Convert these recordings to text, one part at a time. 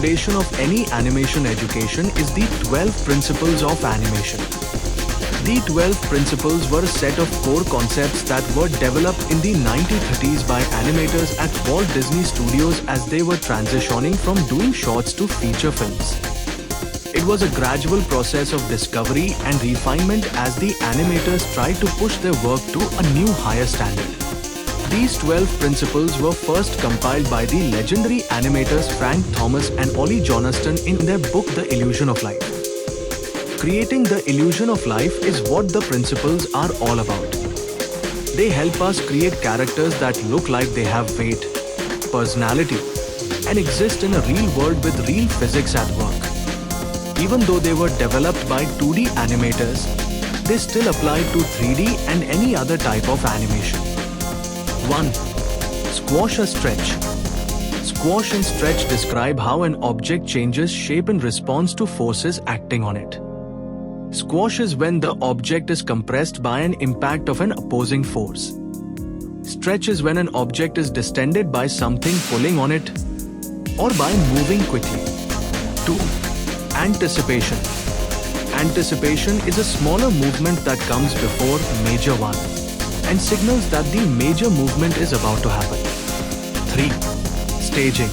foundation of any animation education is the 12 principles of animation. The 12 principles were a set of core concepts that were developed in the 1930s by animators at Walt Disney Studios as they were transitioning from doing shorts to feature films. It was a gradual process of discovery and refinement as the animators tried to push their work to a new higher standard. These 12 principles were first compiled by the legendary animators Frank Thomas and Ollie Johnston in their book The Illusion of Life. Creating the illusion of life is what the principles are all about. They help us create characters that look like they have weight, personality, and exist in a real world with real physics at work. Even though they were developed by 2D animators, they still apply to 3D and any other type of animation. 1. Squash or stretch. Squash and stretch describe how an object changes shape in response to forces acting on it. Squash is when the object is compressed by an impact of an opposing force. Stretch is when an object is distended by something pulling on it or by moving quickly. 2. Anticipation. Anticipation is a smaller movement that comes before major one and signals that the major movement is about to happen. 3. Staging.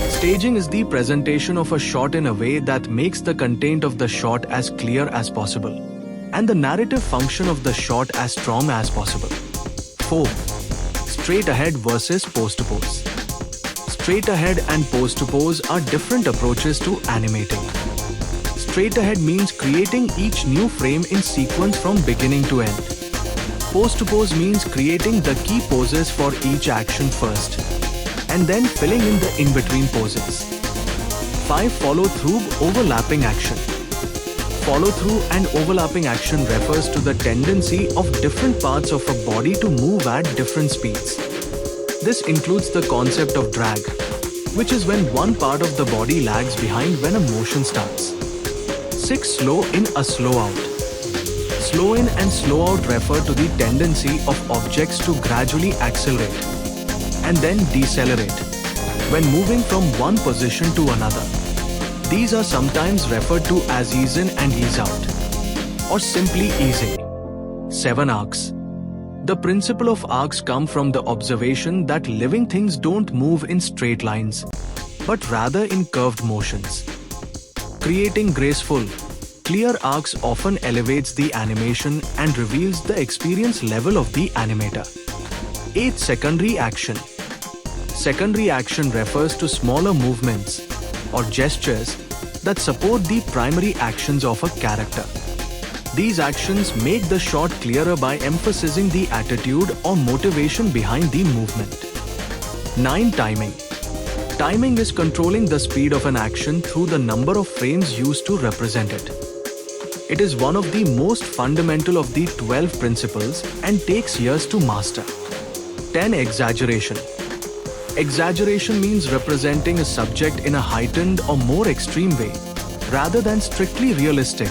Staging is the presentation of a shot in a way that makes the content of the shot as clear as possible and the narrative function of the shot as strong as possible. 4. Straight ahead versus pose to pose. Straight ahead and pose to pose are different approaches to animating. Straight ahead means creating each new frame in sequence from beginning to end. Pose to pose means creating the key poses for each action first, and then filling in the in-between poses. 5. Follow-through overlapping action. Follow-through and overlapping action refers to the tendency of different parts of a body to move at different speeds. This includes the concept of drag, which is when one part of the body lags behind when a motion starts. 6. Slow in or slow out. Slow in and slow out refer to the tendency of objects to gradually accelerate and then decelerate when moving from one position to another. These are sometimes referred to as ease in and ease out, or simply easing. 7. Arcs. The principle of arcs come from the observation that living things don't move in straight lines, but rather in curved motions. Creating graceful, clear arcs often elevates the animation and reveals the experience level of the animator. 8. Secondary action. Secondary action refers to smaller movements or gestures that support the primary actions of a character. These actions make the shot clearer by emphasizing the attitude or motivation behind the movement. 9. Timing. Timing is controlling the speed of an action through the number of frames used to represent it. It is one of the most fundamental of the 12 principles and takes years to master. 10. Exaggeration. Exaggeration means representing a subject in a heightened or more extreme way, rather than strictly realistic,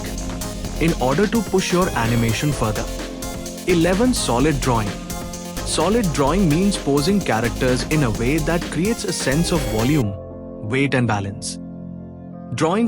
in order to push your animation further. 11. Solid drawing. Solid drawing means posing characters in a way that creates a sense of volume, weight and balance. Drawing